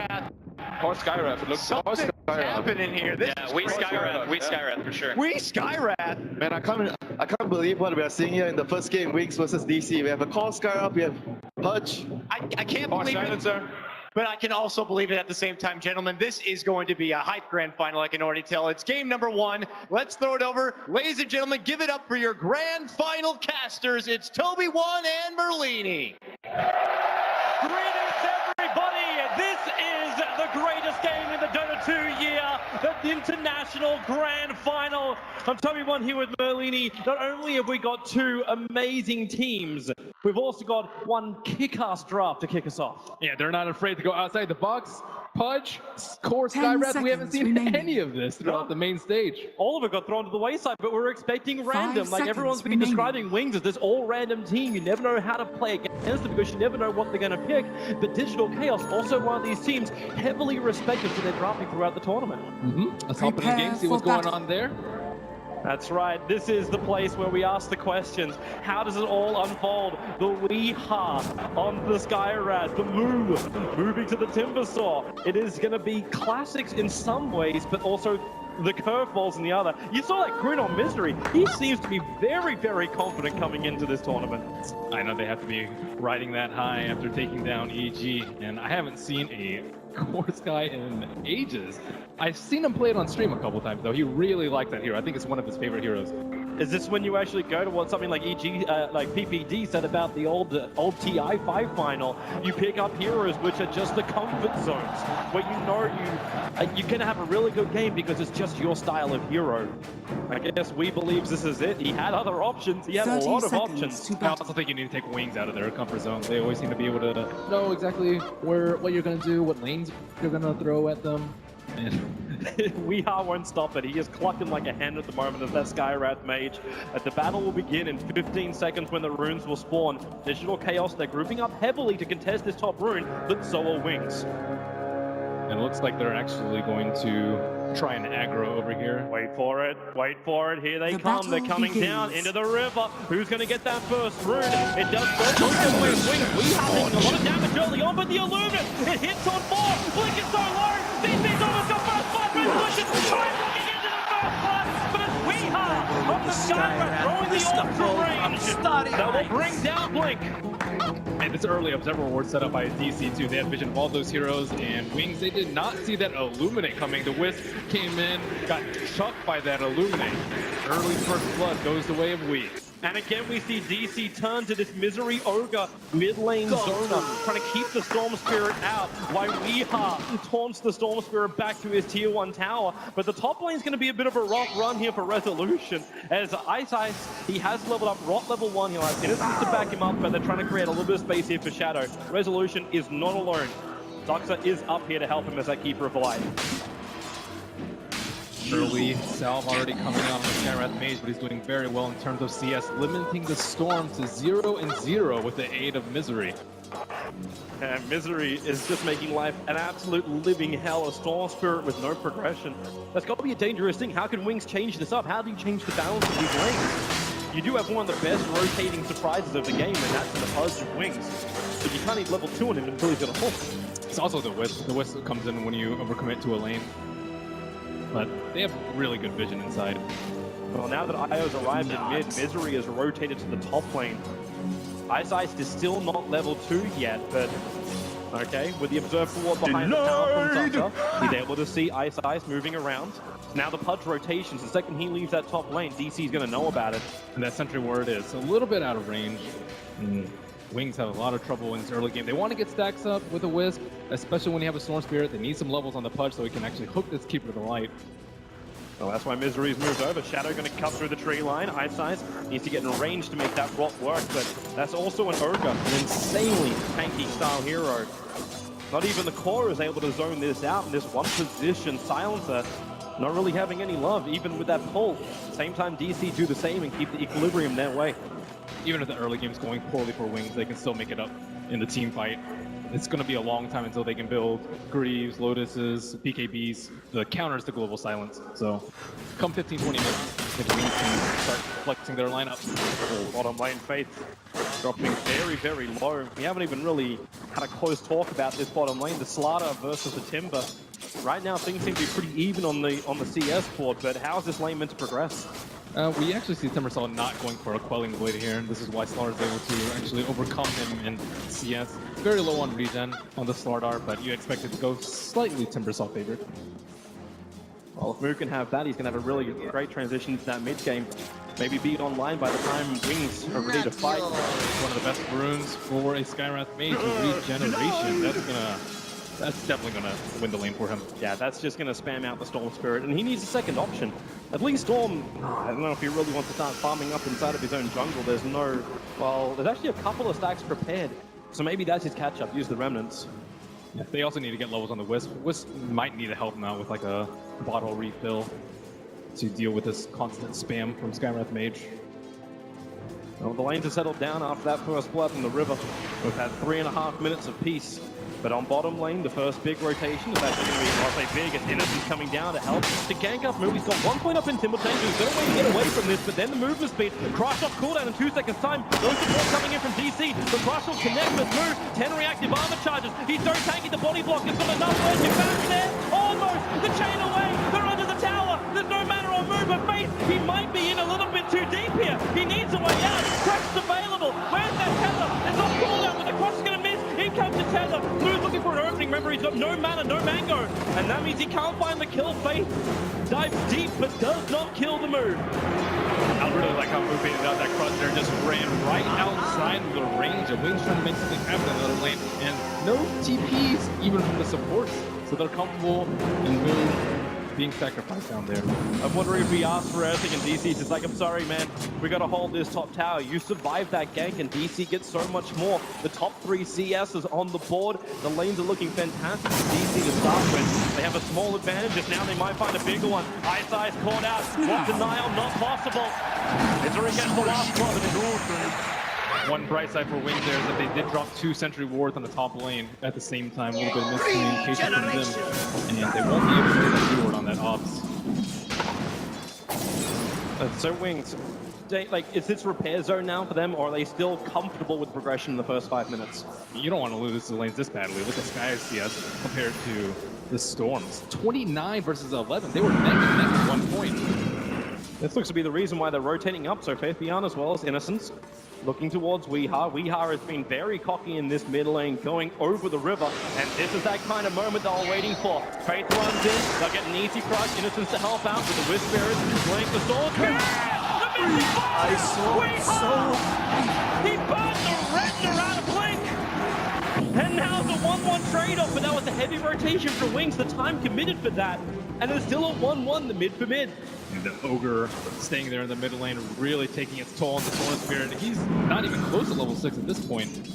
Skywrath. Or Skywrath, it looks Something's happening here. This Yeah, is we crazy. Skywrath for sure. We Skywrath. Man, I can't believe what we are seeing here in the first game, Wings versus DC. We have a call Skyrup, we have Pudge. I can't Or believe it, Silencer. but I can also believe it at the same time. Gentlemen, this is going to be a hype grand final, I can already tell. It's game number 1. Let's throw it over. Ladies and gentlemen, give it up for your grand final casters. It's Toby One and Merlini. Greetings, everybody! This is the greatest game in the Dota 2 year, the International Grand Final. I'm Toby One here with Merlini. Not only have we got 2 amazing teams, we've also got one kick-ass draft to kick us off. Yeah, they're not afraid to go outside the box. Pudge, Core 10 Skywrath, we haven't seen remaining. any of this throughout the main stage. All of it got thrown to the wayside, but we're expecting random. Like everyone's been remaining. describing Wings as this all-random team. You never know how to play against them because you never know what they're going to pick. But Digital Chaos, also one of these teams, heavily respected for their drafting throughout the tournament. Let's hop in the game, see what's going on there. That's right. This is the place where we ask the questions. How does it all unfold? The Weeha on the Skywrath, the Moo moving to the Timbersaw. It is going to be classics in some ways, but also the curveballs in the other. You saw that grin on Misery. He seems to be very, very confident coming into this tournament. I know they have to be riding that high after taking down EG, and I haven't seen a Core Sky in ages. I've seen him play it on stream a couple times, though. He really liked that hero. I think it's one of his favorite heroes. Is this when you actually go to what something like EG, like PPD said about the old TI5 final? You pick up heroes which are just the comfort zones, where you know you're gonna have a really good game because it's just your style of hero. I guess we believes this is it. He had other options. He had a 30 lot of seconds options. to I battle. also think you need to take Wings out of their comfort zone. They always seem to be able to know exactly what you're going to do, what lanes you're going to throw at them. And Weeha won't stop it. He is clucking like a hen at the moment as that Skywrath mage. The battle will begin in 15 seconds when the runes will spawn. Digital Chaos, they're grouping up heavily to contest this top rune, but so are Wings. it looks like they're actually going to try and aggro over here. Wait for it, here they The come, they're battle coming begins. down into the river. Who's gonna get that first rune? It does go to Wings. Weeha taking a lot of damage early on, but the Illuminate, it hits on 4. Blink is so low, DC's almost got first blood. Resolution trying looking into the first blood, but it's Weeha on the Skywrath throwing the ultra range. That will bring down Blink. And this early observer ward set up by DC too. They had vision of all those heroes, and Wings, they did not see that Illuminate coming. The Wisp came in, got chucked by that Illuminate. Early first blood goes the way of Wings. And again, we see DC turn to this Misery Ogre mid-lane zoner, trying to keep the Storm Spirit out, while Weeha taunts the Storm Spirit back to his tier 1 tower. But the top lane's going to be a bit of a rough run here for Resolution, as Ice, he has leveled up Rot level 1, he'll have Innocence to back him up, but they're trying to create a little bit of space here for Shadow. Resolution is not alone. Doxa is up here to help him as that Keeper of Light. Early salve already coming out on the Skywrath Mage, but he's doing very well in terms of CS, limiting the Storm to 0-0 with the aid of Misery. And Misery is just making life an absolute living hell. A Storm Spirit with no progression. That's got to be a dangerous thing. How can Wings change this up? How do you change the balance of these lanes? You do have one of the best rotating surprises of the game, and that's in the Pudge of Wings. But you can't need level 2 on him until he's got a hook. It's also the Wisp. The Wisp comes in when you overcommit to a lane. But they have really good vision inside. Well, now that Io's arrived in mid, Misery is rotated to the top lane. Ice is still not level 2 yet, but okay, with the Observer Ward behind the tower from Tucker, he's able to see Ice moving around. Now the Pudge rotations, the second he leaves that top lane, DC's going to know about it. And that Sentry Ward is a little bit out of range. Wings have a lot of trouble in this early game. They want to get stacks up with a Wisp, especially when you have a Storm Spirit. They need some levels on the Pudge so he can actually hook this Keeper of the Light. Well, that's why Misery's moved over. Shadow going to cut through the tree line. Ice needs to get in range to make that rot work, but that's also an Ogre, an insanely tanky style hero. Not even the core is able to zone this out in this one position. Silencer not really having any love, even with that pull. At the same time, DC do the same and keep the equilibrium their way. Even if the early game's going poorly for Wings, they can still make it up in the team fight. It's going to be a long time until they can build Greaves, Lotuses, PKBs, the counters to Global Silence. So come 15-20 minutes, if Wings can start flexing their lineup. Bottom lane Faith dropping very, very low. We haven't even really had a close talk about this bottom lane, the Slaughter versus the Timber. Right now, things seem to be pretty even on the CS board, but how is this lane meant to progress? We actually see Timbersaw not going for a Quelling Blade here. This is why Slardar is able to actually overcome him in CS. Very low on regen on the Slardar, but you expect it to go slightly Timbersaw favored. Well, if Moo can have that, he's going to have a really great transition into that mid game. Maybe be online by the time Wings are ready to fight. One of the best runes for a Skywrath mage with regeneration. That's definitely gonna win the lane for him. Yeah, that's just gonna spam out the Storm Spirit, and he needs a second option. At least Storm, I don't know if he really wants to start farming up inside of his own jungle. There's actually a couple of stacks prepared. So maybe that's his catch-up, use the remnants. Yeah, they also need to get levels on the Wisp. Wisp might need to help him out with like a bottle refill to deal with this constant spam from Skywrath Mage. Well, the lanes have settled down after that first blood from the river. We've had 3.5 minutes of peace. But on bottom lane, the first big rotation is actually going to be, I'll say big, as Innocence coming down to help. To gank up Move, he's got 1 point up in Timber Tank, he's got a way to get away from this, but then the movement speed, Crush off cooldown in 2 seconds time, no support coming in from DC, the Crush will connect with Move, 10 reactive armor charges, he's so tanky, the body block, he's got enough working back there, almost, the chain away, they're under the tower, there's no mana on Move, but Faith, he might be in a little bit too deep here, he needs a way out, Crush's available, where's that tether, it's off cooldown, but the Crush is going to miss, in comes the tether, Move looking for an opening, remember he's got no mana, no mango, and that means he can't find the kill. Faith dives deep, but does not kill the Move. I really like how Move baited out that Crush there, just ran right outside the range of Wings trying to make something happen in another lane, and no TPs even from the supports, so they're comfortable and Move being sacrificed down there. I'm wondering if we asked for anything and DC's just like, I'm sorry man, we gotta hold this top tower. You survived that gank and DC gets so much more. The top 3 CSs on the board. The lanes are looking fantastic for DC to start with. They have a small advantage, just now they might find a bigger one. Ice caught out, what denial, not possible. Misery gets the last one, but it's all through. One bright side for Wings there is that they did drop 2 sentry wards on the top lane at the same time. A little bit of miscommunication from them, and they won't be able to get a reward on that ops. So Wings, is this repair zone now for them, or are they still comfortable with progression in the first 5 minutes? You don't want to lose the lanes this badly. Look at Sky CS compared to the Storms. 29 versus 11. They were neck and neck at 1 point. This looks to be the reason why they're rotating up, so Faith Beyond as well as Innocence. Looking towards Weeha. Weeha has been very cocky in this mid lane, going over the river, and this is that kind of moment they were waiting for. Faith runs in, they'll get an easy crush, Innocence to help out with the Wisp Spirit, playing the sword. The missing Weeha! He burned the Retina out of Blink! And now the 1-1 trade-off, but that was a heavy rotation for Wings, the time committed for that. And it's still a 1-1, the mid for mid. And the Ogre staying there in the mid lane, really taking its toll on the Storm Spirit. He's not even close to level 6 at this point.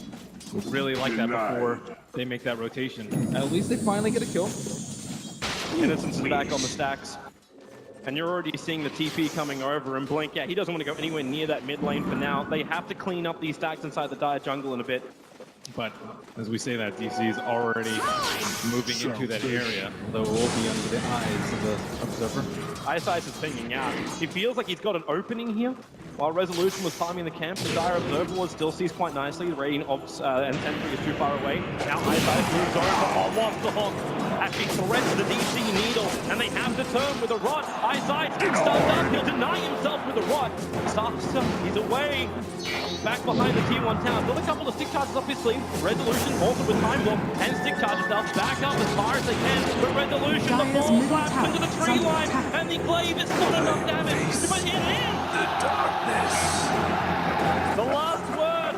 Would really like that before they make that rotation. At least they finally get a kill. Innocence is back on the stacks. And you're already seeing the TP coming over, and Blink, yeah, he doesn't want to go anywhere near that mid lane for now. They have to clean up these stacks inside the Dire jungle in a bit. But as we say that, DC is already moving into that area, though it will be under the eyes of the observer. Ice is thinking out. He feels like he's got an opening here. While Resolution was farming the camp, the Dire Observer was still sees quite nicely. The rating ops and Sentry is too far away. Now Ice moves over. Oh, what's the hook? Actually threats the DC needle, and they have to turn with a rod. Ice stuns up. He'll deny himself with a rod. He's away. Back behind the tier 1 tower. Got a couple of stick charges up his sleeve. Resolution also with time bomb and stick charges up. Back up as far as they can. But Resolution, the ball flaps into the tree line, and the glaive is not enough damage. But it is! The darkness. The last word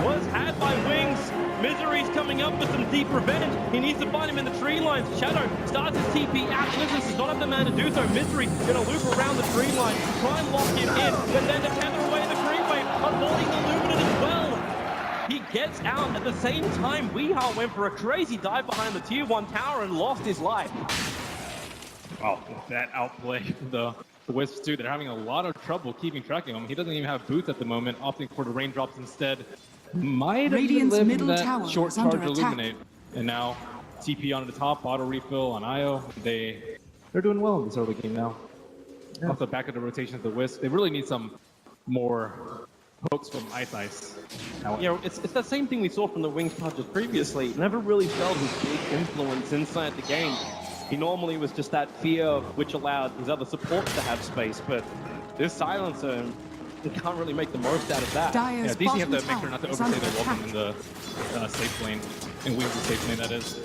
was had by Wings. Misery's coming up with some deep revenge. He needs to find him in the tree lines. Shadow starts his TP out. Innocence does not have the man to do so. Misery gonna loop around the tree line, try and lock him in, but then to tether away the creep wave, avoiding the Luminant as well. He gets out at the same time. Weeha went for a crazy dive behind the tier 1 tower and lost his life. Oh, that outplay the Wisps too. They're having a lot of trouble keeping track of him. He doesn't even have boots at the moment, opting for the raindrops instead. Might have even lived in that short charge Illuminate. And now TP on the top, auto refill on IO. They're doing well in this early game now. Yeah. Off the back of the rotation of the Wisp, they really need some more pokes from Ice. You know, it's that same thing we saw from the Wings punches previously. Never really felt his big influence inside the game. He normally was just that fear which allowed his other supports to have space, but this silencer, he can't really make the most out of that. Yeah, DC have to make sure not to overstay their welcome in the safe lane, in Wings' safe lane, that is.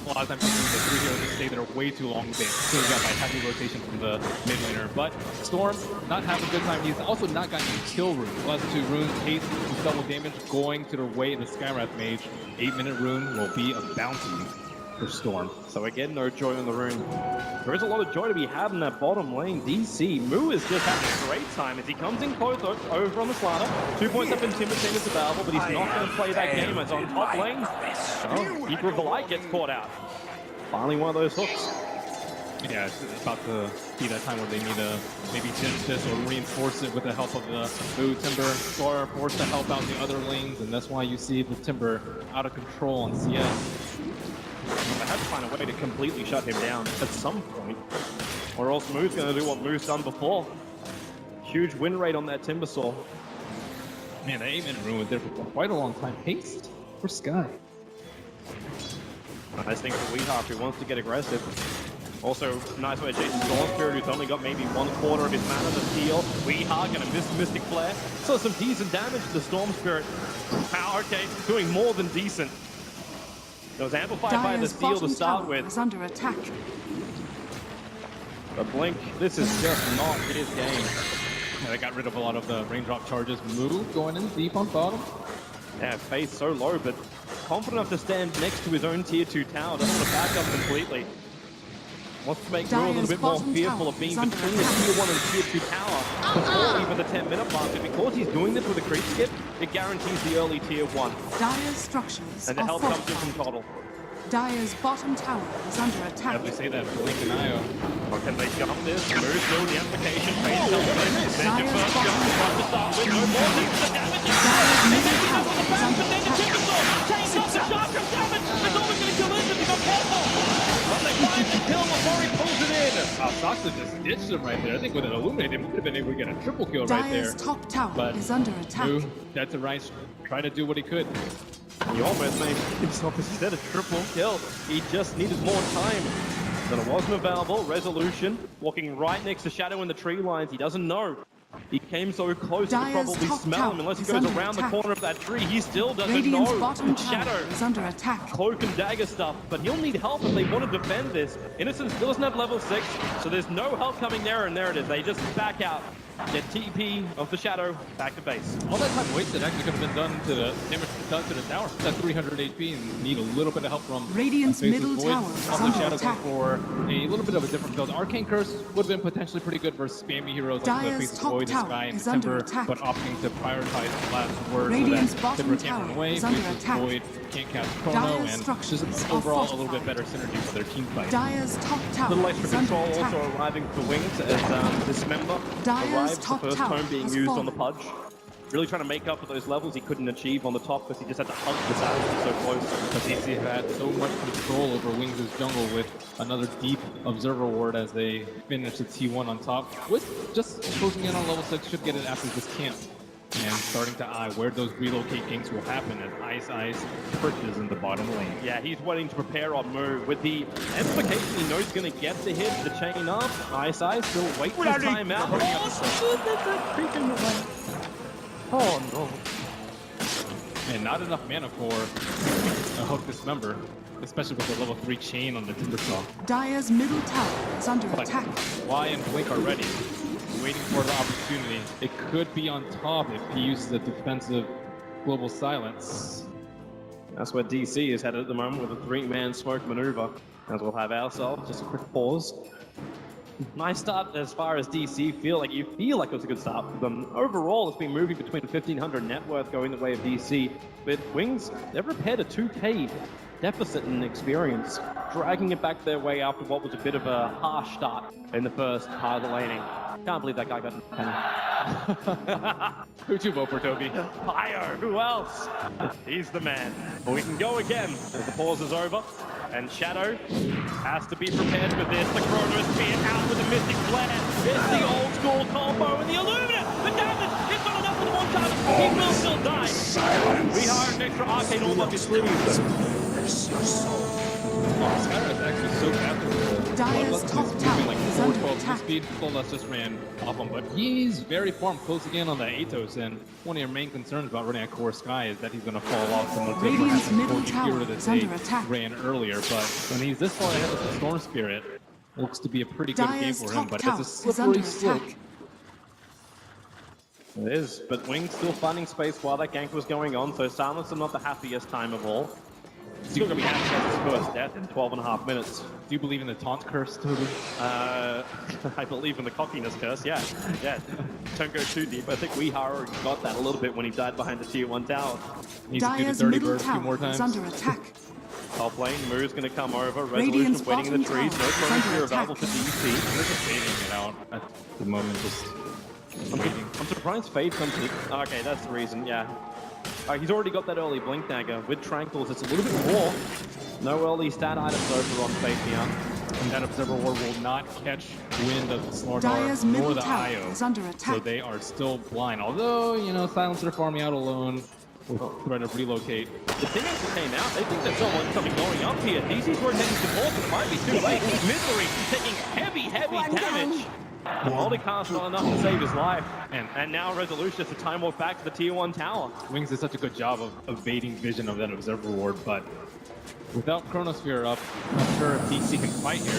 A lot of times, the three heroes just stay there way too long. They clearly got by heavy rotation from the mid laner. But Storm, not having a good time. He's also not gotten any kill runes. Last 2 runes, haste, double damage going to the way of the Skywrath Mage. 8-minute rune will be a bounty for Storm. So again, no joy on the rune. There is a lot of joy to be had in that bottom lane. DC, Moo is just having a great time as he comes in close over on the Slanner. 2 points up in Timberton is available, but he's not going to play that game as on top lane. Oh, Keeper of the Light gets caught out. Finally one of those hooks. Yeah, it's about to be that time where they need to maybe ditch this or reinforce it with the help of the Moo, Timber, Sora, forced to help out the other lanes, and that's why you see the Timber out of control on CS. I have to find a way to completely shut him down at some point, or else Moo's going to do what Moo's done before. Huge win rate on that Timbersaw. Man, that 8-minute rune was there for quite a long time. Haste for Sky. Nice thing for Weehawk, who wants to get aggressive. Also, nice way Jason Storm Spirit, who's only got maybe 1/4 of his mana to steal. Weehawk gonna miss Mystic Flare. So some decent damage to the Storm Spirit. Wow, okay, doing more than decent. It was amplified by the steal to start with. Is under attack. But Blink, this is just not his game. Yeah, they got rid of a lot of the raindrop charges. Moo going in deep on bottom. Yeah, face so low, but confident enough to stand next to his own tier 2 tower. Doesn't want to back up completely. Wants to make Moo a little bit more fearful of being between the tier 1 and tier 2 tower before even the 10-minute mark. But because he's doing this with a creep skip, it guarantees the early tier 1. Dire's structures And the are help comes in fortified. from Toddle. Dire's bottom tower is under attack. As we say that, Blink and Io. Or can they jump this? Moo's doing the application. Face comes in. Then your first jump tries to start with no more. Needs the damage. Dire's middle It's tower on the is back, under but then the attack. Timbersaw chains off the Sharkram damage. It's always going to kill in if you got careful. But they find the kill before he pulls it in. Saksa just ditched him right there. I think with an Illuminate, they would have been able to get a triple kill right there. Dire's top tower But is under attack. Moo, that's a right. Try to do what he could. He almost made himself instead a triple kill. He just needed more time. But it wasn't available. Resolution, walking right next to Shadow in the tree lines. He doesn't know. He came so close he could Dire's probably top smell him tower unless he is goes under around attack. the corner of that tree. He still doesn't Radiant's know. bottom tower Shadow, is under attack. cloak and dagger stuff, but he'll need help if they want to defend this. Innocent still doesn't have level 6, so there's no help coming there, and there it is. They just back out. Get TP of the Shadow back to base. All that time wasted actually could have been done to the damage done to the tower. That 300 HP and need a little bit of help from Radiant's Faceless middle Void. tower is Also, under Shadow attack. for a little bit of a different build. Arcane Curse would have been potentially pretty good versus spammy heroes like the Dire's Faceless top Void, the tower Sky, and is the under Timber, attack. but opting to prioritize the last word Radiant's so that bottom Timber can't tower run away. is under Faceless attack. Void can't cast Chrono, Dire's and structures just are overall a little bit fortified. better synergy for their team fight. Dire's top A tower little extra is under control attack. also arriving for Wings as Dismember Dire's arrives, the top first tower home being has used on the fallen. Pudge. Really trying to make up for those levels he couldn't achieve on the top because he just had to hug the Savage so close. But DC have had so much control over Wings' jungle with another deep Observer Ward as they finish the T1 on top. With just closing in on level 6, should get it after this camp. And starting to eye where those relocate ganks will happen as Ice perches in the bottom lane. Yeah, he's waiting to prepare on move. With the amplification he knows he's going to get to hit the chain up. Ice still waiting his time out. Oh no. And not enough mana for a Hook Dismember, especially with the level 3 chain on the Timbersaw. Dire's middle tower is under But attack. Y and Blink are ready, waiting for the opportunity. It could be on top if he uses the defensive Global Silence. That's where DC is headed at the moment with a 3-man smoke maneuver. As we'll have ourselves, just a quick pause. Nice start as far as DC you feel like it was a good start for them. Overall, it's been moving between 1,500 net worth going the way of DC. But Wings, they've repaired a 2k deficit in experience, dragging it back their way after what was a bit of a harsh start in the first part of the laning. Can't believe that guy got a penny. Who'd you vote for, Toby? Fire! Who else? He's the man. But we can go again as the pause is over. And Shadow has to be prepared for this. The Chrono Spear out with the Mystic Flare. It's the old school combo and the Illumina The damage! It's not enough for the one charge! He will still die! We hire an extra arcane all up his sleeves. Skyra is actually so fast with the Dire's top moving tower like is 412 under move attack. speed. Golas just ran off him, but he's very farm close again on the Atos, and one of your main concerns about running a core Sky is that he's going to fall off similar to Radiant's perhaps the middle Torch tower Hero that is they under attack. ran earlier, but when he's this far ahead of the Storm Spirit, looks to be a pretty good game Dire's for him, top but tower it's a is under slippery slope. attack. It is, but Wings still finding space while that gank was going on, so Silence is not the happiest time of all. Still gonna be happy to get his first death in 12.5 minutes. Do you believe in the taunt curse, Toby? I believe in the cockiness curse, yeah. Don't go too deep. I think Weehaw already got that a little bit when he died behind the tier 1 tower. Needs to do the Dire's dirty middle bird a few more tower is times. under attack. Top lane, Moo's gonna come over. Radiant's Resolution waiting in the bottom trees. No tower is Chrono under Spear available attack. for DC. They're just fading it out at the moment, just waiting. I'm surprised Fade comes in. Okay, that's the reason, yeah. He's already got that early Blink Dagger. With Tranquils, it's a little bit more. No early stat items over on Fade Beyond. And that Observer Ward will not catch wind of the Slardar Dire's nor middle the tower IO. is under So attack. they are still blind. Although, you know, Silencer farming out alone with threat of relocate. The teammates that came out, they think there's something going up here. DC's rotating support, but it might be too late. Misery taking heavy damage. Multicast not enough to save his life. And now Resolution is a time walk back to the tier 1 tower. Wings did such a good job of evading vision of that Observer Ward, but without Chronosphere up, I'm not sure if DC can fight here.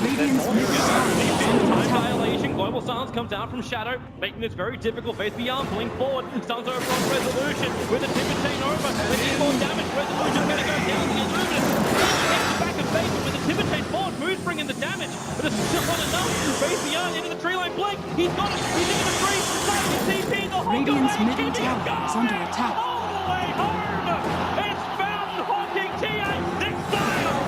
Radiant's middle tower is under Time attack. violation, Global Silence comes out from Shadow, making this very difficult. Faith Beyond pulling forward, Stuns over on Resolution with a timber chain over. They need more damage. Resolution's gonna go down to the Illuminous. Hits the back of Faith, but with the timber chain forward, Moon's bringing the damage, but it's still not enough. Faith Beyond into the tree line blink. He's got it. He's into the tree. Saving TP the whole Radiant's way. middle Keeping it tower is under going. attack. All the way home. It's Fountain Hawking TA6 style.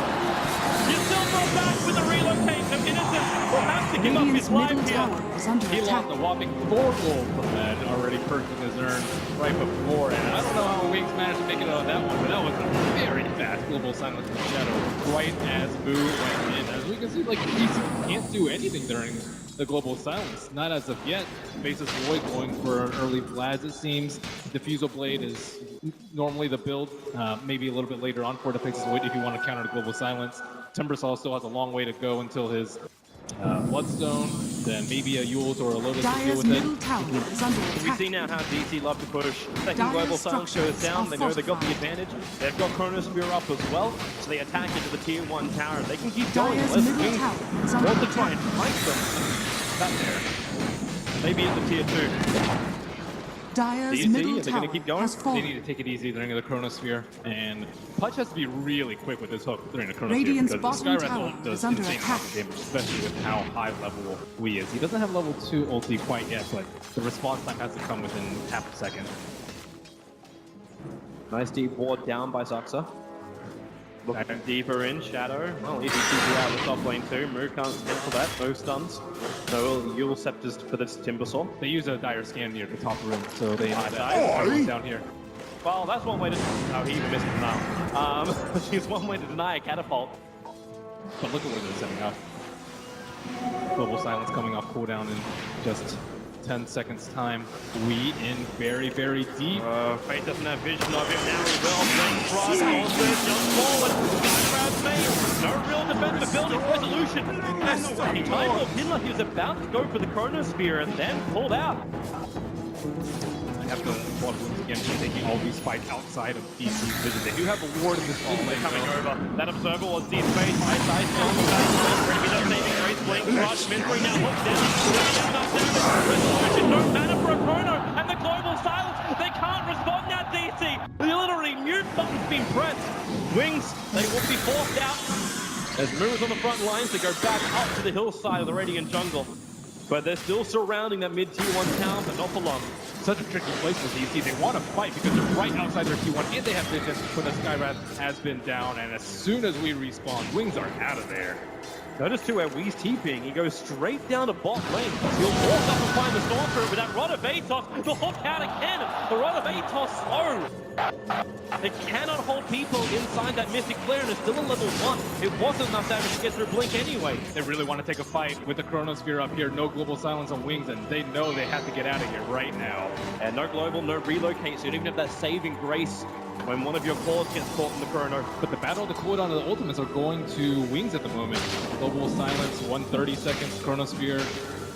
You still go back with the relocate of Innocent. Will have to give up Radiant's his life middle here. tower is under He attack. lost a whopping 4 gold from that, already purchasing his urn right before. And I don't know how Wings managed to make it out of that one, but that was a very fast Global Silence from Shadow, right as Boo went in. As we can see, like, he can't do anything during the Global Silence. Not as of yet. Faces Void going for an early Blaz, it seems. Diffusal Blade is normally the build, maybe a little bit later on for the Faces Void if you want to counter the Global Silence. Timbersaw still has a long way to go until his Bloodstone, then maybe a Yules or a Lotus to deal Dire's with middle it. tower is under We attack. see now how DC love to push. Second Dire's Global Silence structures goes down. are They know they got the fortified. advantage. They've got Chronosphere up as well, so they attack into the tier 1 tower. They can keep going. Dire's Unless middle Wings tower is under want to try attack. and fight them. That there. Maybe at the tier 2. Dire's DC, middle are they gonna tower keep going? has They fallen. need to take it easy during the Chronosphere, and Pudge has to be really quick with his hook during the Chronosphere Radiant's because the bottom Skywrath tower ult does is under insane attack. amount of damage, especially with how high level we is. He doesn't have level 2 ulti quite yet, but the response time has to come within half a second. Nice deep ward down by Zuxa. Looking deeper in, Shadow. Well, easy TP out of the top lane too. Moo can't cancel that, no stuns. So Yule Scepters for this Timbersaw. They use a dire scan near the top room, so they know that Nice. everyone's down here. Well, that's one way to... Oh, he even missed it now. She's one way to deny a catapult. But look at what they're setting up. Global Silence coming off cooldown in just 10 seconds time. We in very, very deep. Fate doesn't have vision of him now. He will. Blink, cross, also jump forward. Skycrowd's made. No real defense for building Resolution. And he tried for Pinler. He was about to go for the Chronosphere and then pulled out. I have to applaud once again for taking all these fights outside of DC's vision. They do have a ward in this game. They're coming over. That Observer was deep space. Ice, on the back. Ready to saving grace. Blink, cross. Misery now hooked down. Resolution, no mana for a Chrono. And the Global Silence. They can't respond now, DC. The literally mute button's been pressed. Wings, they will be forced out. As Moo's on the front lines, they go back up to the hillside of the Radiant jungle. But they're still surrounding that mid-tier 1 town, but not for long. Such a tricky place for DC. They want to fight because they're right outside their T1 and they have vision, but the Skywrath has been down, and as soon as we respawn, Wings are out of there. Notice too where Wee's TPing, he goes straight down to bot lane. He'll walk up and find the Stormtrooper, but that Rod of Atos, the hook out again. The Rod of Atos slow. It cannot hold people inside that Mystic Flare, and it's still a level 1. It wasn't enough damage to get through Blink anyway. They really want to take a fight with the Chronosphere up here. No global silence on Wings, and they know they have to get out of here right now. And no global, no relocate, so you don't even have that saving grace when one of your cores gets caught in the Chrono. But the battle of the cooldown of the ultimates are going to Wings at the moment. Global silence, 130 seconds. Chronosphere,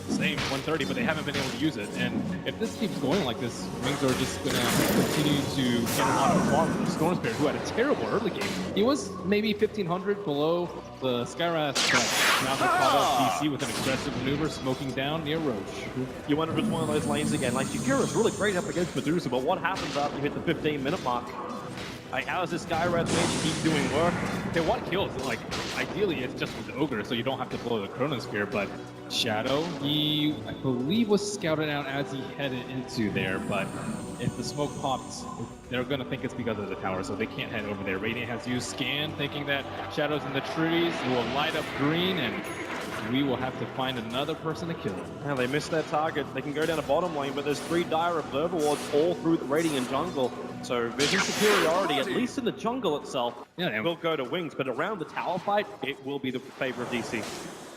same 130, but they haven't been able to use it. And if this keeps going like this, Wings are just going to continue to get a lot of farm from Stormspirit, who had a terrible early game. He was maybe 1,500 below the Skyras, but now they caught up DC with an aggressive maneuver, smoking down near Roche. You wonder if it's one of those lanes again. Like, Shakira's really great up against Medusa, but what happens after you hit the 15-minute mark? Like, how is this Skyras made to keep doing work? Okay, what kills? Like, ideally, it's just with the Ogre, so you don't have to blow the Chronosphere, but Shadow, he, I believe, was scouted out as he headed into there, but if the smoke pops, they're going to think it's because of the tower, so they can't head over there. Radiant has used Scan, thinking that Shadow's in the trees. He will light up green, and we will have to find another person to kill. Now, they missed their target. They can go down a bottom lane, but there's 3 Dire Observer Wards all through the Radiant jungle. So vision superiority, at least in the jungle itself, will go to Wings, but around the tower fight, it will be the favor of DC.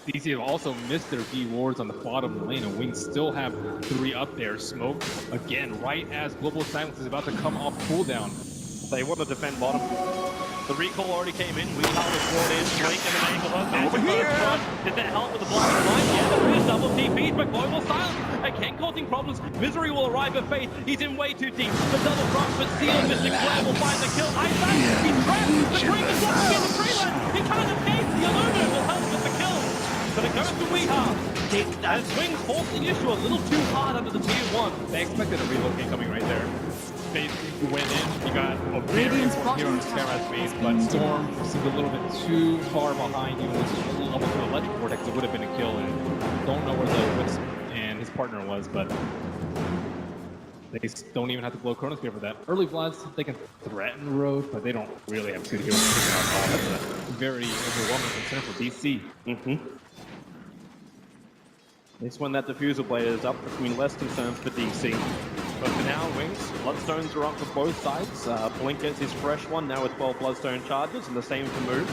DC have also missed their V wards on the bottom lane, and Wings still have 3 up there. Smoke, again, right as Global Silence is about to come off cooldown. They want to defend bottom. The recall already came in. Weehaw was brought in. Blink and an angle over here. Did that help with the blinding light? Yeah, there is double TPs, but Global Silence again causing problems. Misery will arrive at Faith. He's in way too deep. The double cross, but Seal Mystic Flare will find the kill. He's trapped. The Green is walking in the tree line. He can't escape. The Illumina will help with the kill. But it goes to Weehaw. As Wings force the issue a little too hard under the tier 1. They expected a relocate coming right there. Faith went in, he got a very important hero on Skyras base, but Storm seemed a little bit too far behind, even with a level 2 Electric Vortex. It would have been a kill, and don't know where the Wisp and his partner was, but they don't even have to blow Chronosphere for that. Early Bloods, they can threaten Road, but they don't really have good heroes to pick out all. That's a very overwhelming concern for DC. At least when that Diffuser Blade is up, between less concerns for DC. But for now, Wings, Bloodstones are up for both sides. Blink gets his fresh one, now with 12 Bloodstone charges, and the same to move.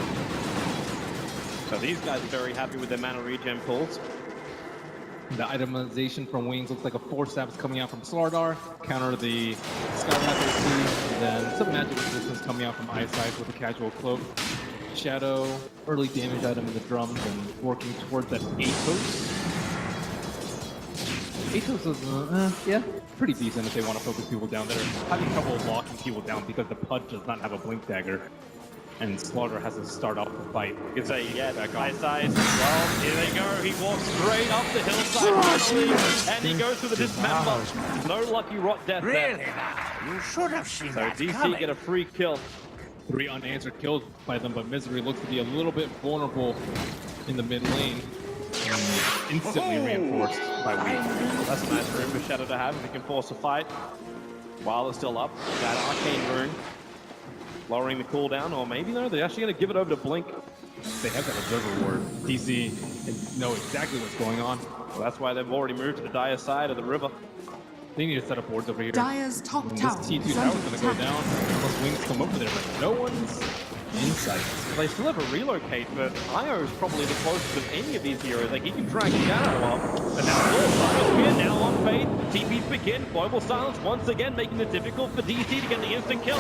So these guys are very happy with their mana regen pulls. The itemization from Wings looks like a 4 stabs coming out from Slardar, counter the Skyras AC, and then some magic resistance coming out from Eyesight with a casual cloak. Shadow, early damage item in the drums, and working towards that Athos. Athos is, yeah, pretty decent if they want to focus people down. They're having trouble locking people down because the Pudge does not have a blink dagger. And Slaughter has to start off the fight. You can say, yeah, Eyesight. Well, here they go. He walks straight up the hillside, and he goes through the dismember. No lucky rot death there. Now, you should have seen So that DC coming. get a free kill. 3 unanswered kills by them, but Misery looks to be a little bit vulnerable in the mid lane. And instantly reinforced by Wings. That's a nice room for Shadow to have if he can force a fight while it's still up. That arcane rune lowering the cooldown, or maybe no, they're actually going to give it over to Blink. They have that Observer Ward. DC know exactly what's going on. Well, that's why they've already moved to the dire side of the river. They need to set up wards over here. Dire's top And tower this T2 is tower's under going to go attack. down unless Wings come over there, but no one's in sight. They still have a relocate, but Io is probably the closest of any of these heroes. Like, he can drag Shadow up, but now Io's now on Faith. TPs begin. Global Silence once again making it difficult for DC to get the instant kill.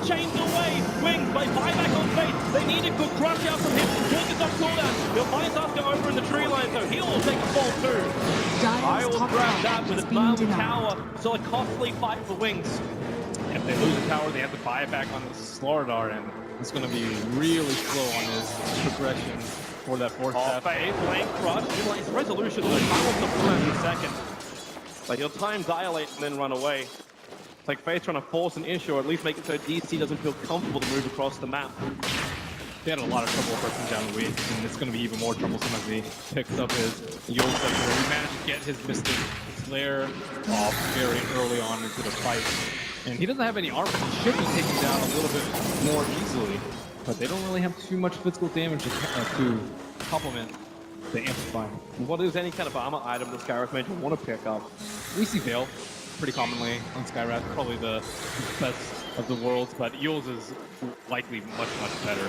Chains away, Wings by buyback on Faith. They need a good crush out from him. He'll get some cooldown. He'll find Sasuke over in the tree line, so he will take a fall too. I Dire's will top grab that tower with is a being Diamond denied. Tower. So a costly fight for Wings. If they lose the tower, they have to buy it back on the Slardar, and it's going to be really slow on his progression for that 4th Oh, step. Faith, lane crush. His resolution, though, time off the plan in a second. But he'll time dilate and then run away. It's like Faith trying to force an issue, or at least make it so DC doesn't feel comfortable to move across the map. They had a lot of trouble approaching down the week, and it's going to be even more troublesome as he picks up his Yule Scepter. He managed to get his Mystic Flare off very early on into the fight. And he doesn't have any armor. He should be taken down a little bit more easily. but they don't really have too much physical damage to complement the Amplify. What is any kind of armor item that Skyrath Major want to pick up? We see Veil pretty commonly on Skyrath, probably the best of the worlds, but Yule's is likely much, much better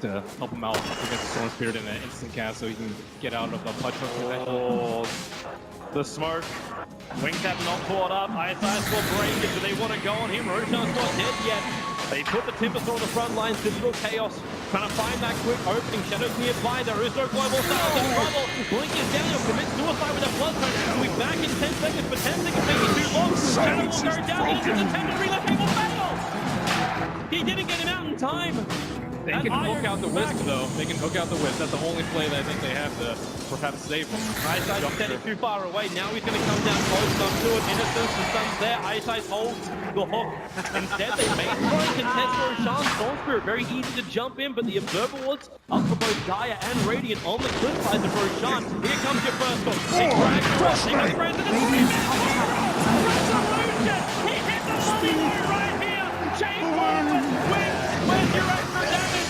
to help him out against the Storm Spirit in an instant cast so he can get out of the punch hook. Oh, the smoke. Wings have not caught up. ISI's will break it. Do they want to go on him? Roshan's not dead yet. They put the Timbersaw on the front lines. Digital Chaos trying to find that quick opening. Shadows nearby. There is no global style in trouble. Blink is down. He'll commit suicide with that blood zone. He'll be back in 10 seconds, but 10 seconds may be too long. Shadow will go down. He just attempted to relocate. Will fail. He didn't get him out in time. They can hook out the Wisp, though. They can hook out the Wisp. That's the only play that I think they have to perhaps save him. ISI's standing too far away. Now he's going to come down close enough to it. Innocence and Sun's there. ISI's holds the hook. Instead, they make try and contest Roshan. Storm Spirit very easy to jump in, but the Observer Wards up for both Gaia and Radiant on the cliff side of Roshan. Here comes your first hook. They drag the rest. They go straight to the Radiant's top tower is under attack. He hit the money right here. Chain forward. Where's your extra damage?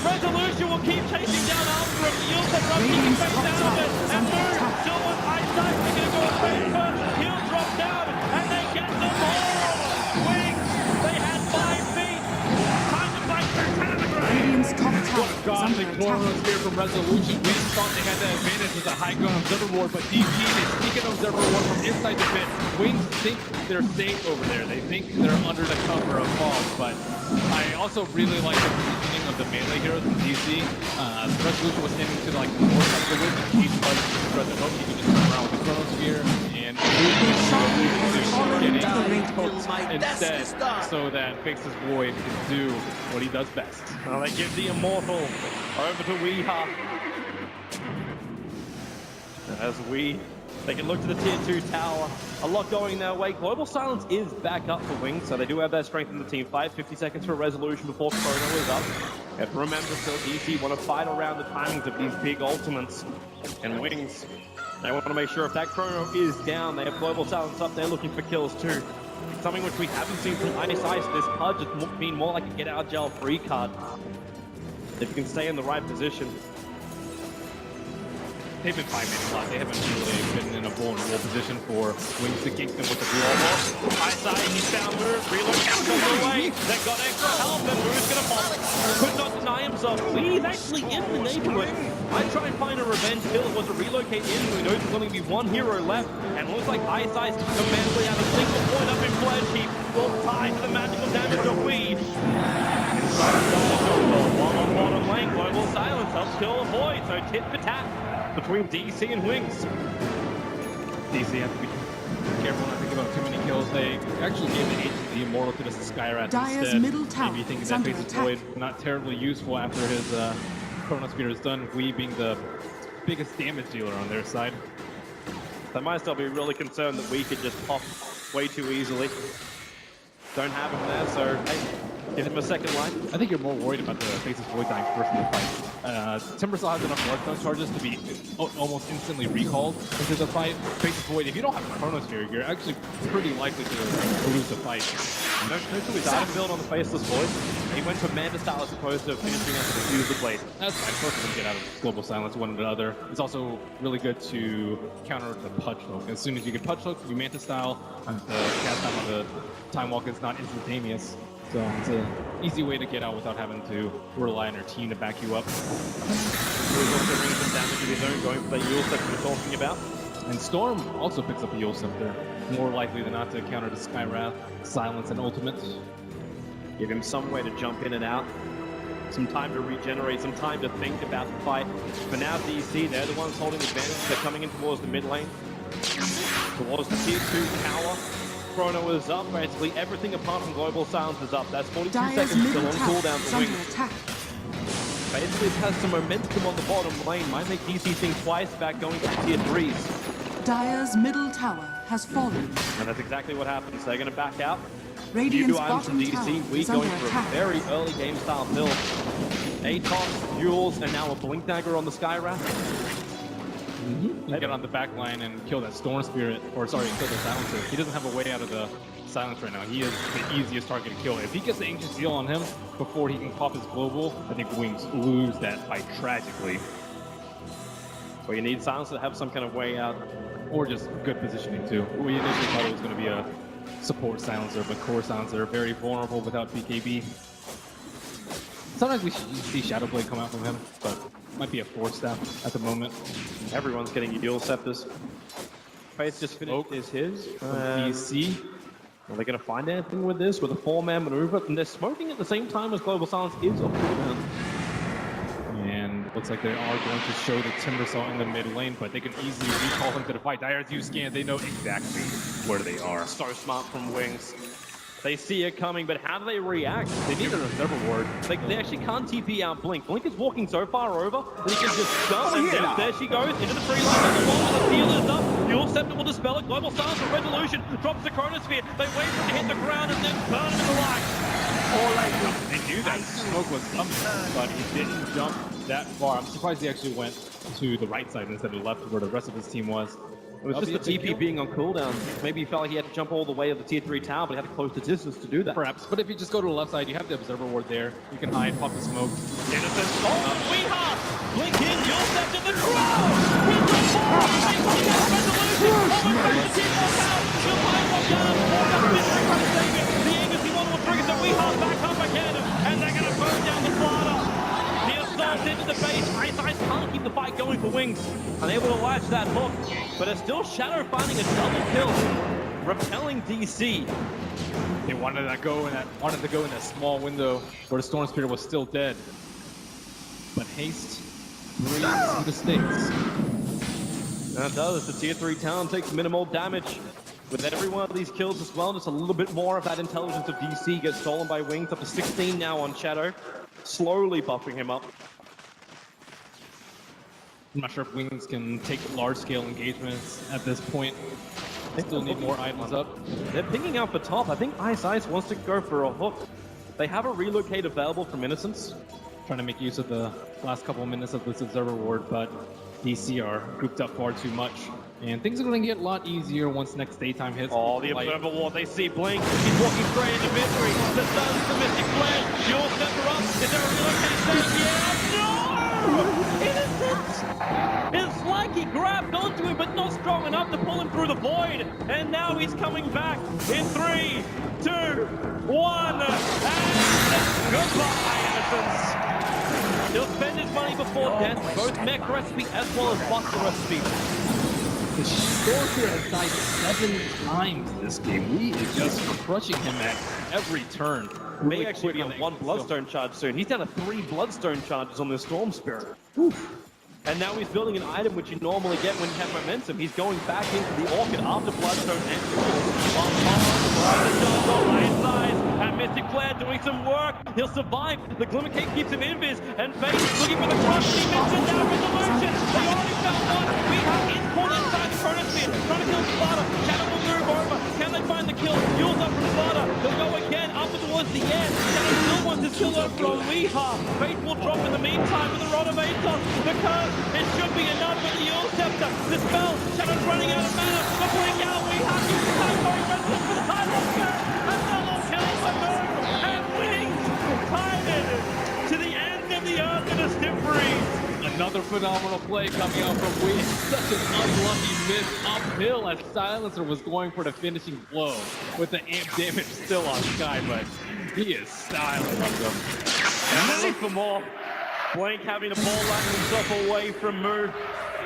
Resolution will keep chasing down after him. He'll set up, he can face down of it. And move. Still with eyesight. They're going to go straight first. He'll drop down. And they get them all. Wings. They had 5 feet. Time to fight for Telegram. Radiant's top tower is God, under the corner attack. spear from Resolution. We thought they had that advantage with a high ground Observer Ward, but DP, they sneak an Observer Ward from inside the pit. Wings think they're safe over there. They think they're under the cover of Falls, but I also really like the positioning of the melee heroes in DC. Resolution was standing to like the north side of the wood, and each was present hook. He could just come around with the Chronosphere and instead, so that Faceless Void can do what he does best. Well, they give the Immortal over to Weeha. As they can look to the tier 2 tower. A lot going their way. Global Silence is back up for Wings, so they do have that strength in the team fight. 50 seconds for Resolution before Chrono is up. And remember, still DC want to fight around the timings of these big ultimates. And Wings, they want to make sure if that Chrono is down, they have Global Silence up there looking for kills too. Something which we haven't seen from Ice. This card just been more like a get out jail free card. If you can stay in the right position. They've been fighting a lot. They haven't really been in a vulnerable position for Wings to gank them with the blue. Isai, he's found Move. Reload comes on the way. They've got extra help, and Move's gonna pop. Could not deny himself. He's actually in the neighborhood. I try and find a revenge kill. It was a relocate in. We know there's only be one hero left, and it looks like Isai's commandedly have a single point up in Flash Heap. Will tie to the magical damage of Weed. One on bottom lane. Global Silence helps kill a Void, so tit for tat between DC and Wings. DC have to be careful not to give up too many kills. They actually gave the H the Immortal to the Skyrath Dire's instead. middle tower Maybe thinking is that under Faceless attack. Void not terribly useful after his Chronosphere is done. We being the biggest damage dealer on their side. They might still be really concerned that we could just pop way too easily. Don't have him there, so hey, give him a second life. I think you're more worried about the Faceless Void dying first in the fight. Timbersaw has enough Bloodstone charges to be almost instantly recalled into the fight. Faceless Void, if you don't have a Chronosphere, you're actually pretty likely to lose the fight. Notice we started build on the Faceless Void. He went to Manda style as opposed to finishing up with the Fuse the Blade. That's fine. First, we get out of Global Silence one or the other. It's also really good to counter the Punch Hook. As soon as you get Punch Hook, you Manta style, the cast time on the Time Walk is not instantaneous. So it's an easy way to get out without having to rely on your team to back you up. He's also doing some damage of his own, going for the Yule Step we were talking about. And Storm also picks up a Yule Scepter, more likely than not to counter the Skywrath, Silence, and Ultimate. Give him some way to jump in and out. Some time to regenerate, some time to think about the fight. For now, DC, they're the ones holding advantage. They're coming in towards the mid lane. Towards the tier 2 tower. Chrono is up. Basically, everything apart from Global Silence is up. That's 42 Dire's seconds still middle on tower cooldown is for under Wings. attack. Basically, it has some momentum on the bottom lane. Might make DC think twice about going to tier 3s. Dire's middle tower has fallen. And that's exactly what happens. They're going to back out. Radiant's You do items from bottom tower DC. We is going under for a attack. very early game style build. Atoms, Duels, and now a Blink Dagger on the Skywrath. You get on the back line and kill that Storm Spirit, or sorry, kill the Silencer. He doesn't have a way out of the Silence right now. He is the easiest target to kill. If he gets the Ancient Seal on him before he can pop his global, I think Wings lose that fight tragically. So you need Silence to have some kind of way out. Or just good positioning too. We initially thought it was going to be a support silencer, but core silencer, very vulnerable without BKB. Sometimes we see Shadowblade come out from him, but might be a force staff at the moment. Everyone's getting dual scepters. Face just finished is his. DC. Are they going to find anything with this? With a 4-man maneuver? And they're smoking at the same time as Global Silence is a cooldown. And looks like they are going to show the Timbersaw in the mid lane, but they can easily recall him to the fight. Dire's use scan, they know exactly where they are. So smart from Wings. They see it coming, but how do they react? They need an observer ward. They actually can't TP out Blink. Blink is walking so far over that he can just jump, and there she goes into the free line of the wall. The seal is up. Dual Scepter will dispel it. Global Silence for Resolution drops the Chronosphere. They wait for him to hit the ground and then burn him in the light. They knew that smoke was coming, but he didn't jump that far. I'm surprised he actually went to the right side instead of left where the rest of his team was. It was just the TP being on cooldown. Maybe he felt like he had to jump all the way of the tier 3 tower, but he had to close the distance to do that. Perhaps, but if you just go to the left side, you have the observer ward there. You can hide, pop the smoke. Innocent. Oh, Weeha! Blink in, you'll step to the draw! He's the ball! They got that resolution! Oh, my God, the team walks out! He'll hide one down! Walk up, Mystery trying to save it! The Aegis, he one will trigger, so Weeha's back up again! And they're gonna burn down the Flata! The assault into the base! Ice can't keep the fight going for Wings. Unable to latch that hook, but it's still Shadow finding a double kill, repelling DC. They wanted to go in that small window where the Storm Spirit was still dead. But haste brings mistakes. And it does. The tier 3 town takes minimal damage. With every one of these kills as well, just a little bit more of that intelligence of DC gets stolen by Wings. Up to 16 now on Shadow, slowly buffing him up. I'm not sure if Wings can take large-scale engagements at this point. They still need more items up. They're picking out the top. I think Ice wants to go for a hook. They have a relocate available from Innocence. Trying to make use of the last couple of minutes of this observer ward, but DC are grouped up far too much. And things are going to get a lot easier once next daytime hits. Oh, the observer ward. They see Blink. He's walking straight into Mystery. The Sun's the Mystic Flare. Dual Scepter up. Is there a relocate save? Yeah! No! Innocence! It's like he grabbed onto him, but not strong enough to pull him through the void. And now he's coming back in 3, 2, 1. And goodbye, Innocence. He'll spend his money before death, both mech recipe as well as buster recipe. The Storm Spirit has died 7 times this game. We are just crushing him at every turn. May actually be on 1 Bloodstone charge soon. He's down to 3 Bloodstone charges on this Storm Spirit. Oof. And now he's building an item which you normally get when you have momentum. He's going back into the Orchid after Bloodstone and and Mystic Flare doing some work. He'll survive. The Glimmer Cape keeps him invis. And Face looking for the crush. He misses now resolution. They already found one. We have in inside the Chronosphere. Trying to kill Sparta. Shadow will move over. Can they find the kill? Yule's up from Sparta. They'll go again up towards the end. Shadow still wants his kill over on Weeha. Fate will drop in the meantime with the Rod of Aethon. The curse. It should be enough for the Yule Scepter. The spell. Shadow's running out of mana. The blink out. Weeha keeps the time going. Resident for the time of spirit. Another kill for Moon. And Wings tied it to the end of the earth in a stiff freeze. Another phenomenal play coming out from Wings. Such an unlucky miss uphill as Silencer was going for the finishing blow with the amp damage still on Sky, but he is silent of them. And they look for more. Blank having to ball line himself away from Moo.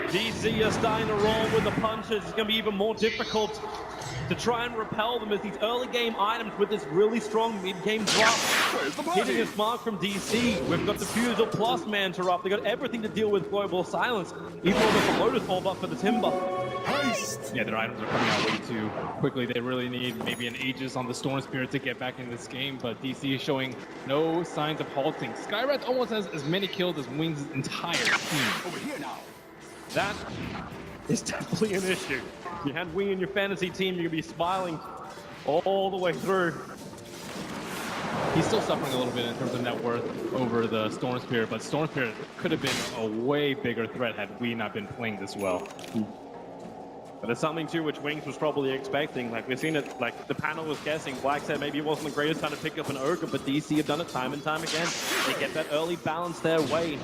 DC are starting to roll with the punches. It's going to be even more difficult to try and repel them as these early game items with this really strong mid-game drop. Hitting a mark from DC. We've got Diffusal plus Manta up. They got everything to deal with Global Silence. Even with the Lotus Orb up for the Timber. Yeah, their items are coming out way too quickly. They really need maybe an Aegis on the Storm Spirit to get back in this game, but DC is showing no signs of halting. Skywrath almost has as many kills as Wings' entire team. Over here now. That is definitely an issue. If you had Wing in your fantasy team, you're going to be smiling all the way through. He's still suffering a little bit in terms of net worth over the Storm Spirit, but Storm Spirit could have been a way bigger threat had we not been playing this well. But it's something too which Wings was probably expecting. Like we've seen it, like the panel was guessing. Black said maybe it wasn't the greatest time to pick up an Ogre, but DC have done it time and time again. They get that early balance their way.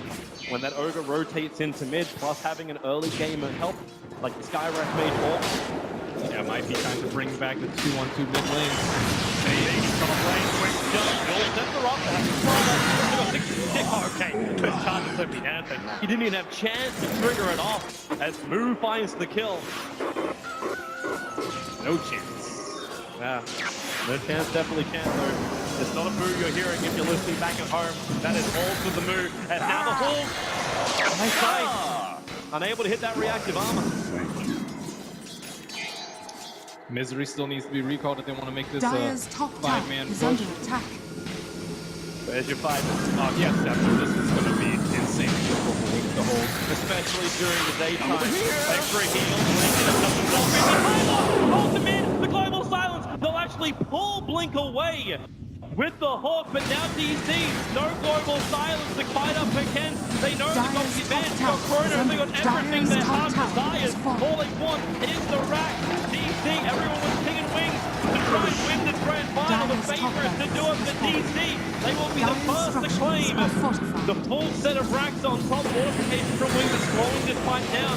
When that Ogre rotates into mid, plus having an early game of help, like the Skywrath made Hawk. Yeah, might be time to bring back the 2-1-2 mid lane. Okay, good time to flip anything. He didn't even have a chance to trigger it off as Moo finds the kill. No chance. Yeah, no chance, definitely chance though. It's not a Moo you're hearing if you're listening back at home. That is all for the Moo. And now the Hawk. Nice play. Unable to hit that reactive armor. Misery still needs to be recalled if they want to make this Dire's top tower five-man is push. under attack. There's your 5 minutes. Oh, yes, definitely. This is going to be insane difficult for Wings to hold. Especially during the daytime. Extra heal, Blink, ultimate, the global silence. They'll actually pull Blink away with the Hawk, but now DC, no global silence to fight up against. They know they've got the advantage, they've got Chrono, they've got everything their heart desires. All they want is the rack. DC, everyone was picking Wings to try and win the grand final. The favorites to do it for DC. They will be the first to claim the full set of racks on top. Mortification from Wings is slowing this fight down.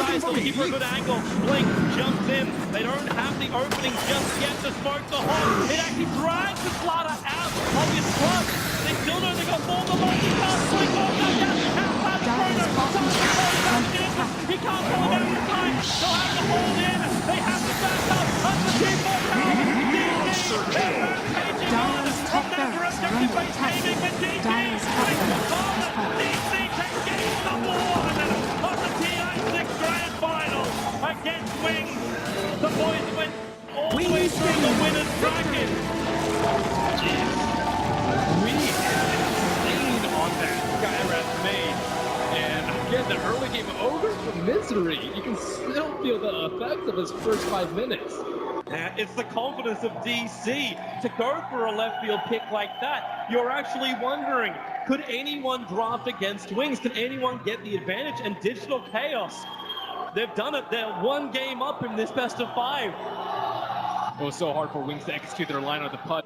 Eyes looking for a good angle. Blink jumps in. They don't have the opening just yet to smoke the Hawk. It actually drags the Slaughter out of his club. They still know they got more than one. He can't Blink off that down. He can't hold it out in time. They'll have to hold in. They have to back up. Up the team for power. Dire's top barracks are under attack. Dire's top barracks has fallen. DC takes game number 1 of the TI6 Grand Final against Wings. The boys went all the way through the winner's bracket. We have insane on that Skywrath made. And again, the early game of Ogre for Misery. You can still feel the effects of his first 5 minutes. It's the confidence of DC to go for a left field pick like that. You're actually wondering, could anyone draft against Wings? Can anyone get the advantage? And Digital Chaos, they've done it. They're 1 game up in this best of 5. It was so hard for Wings to execute their line on the putt.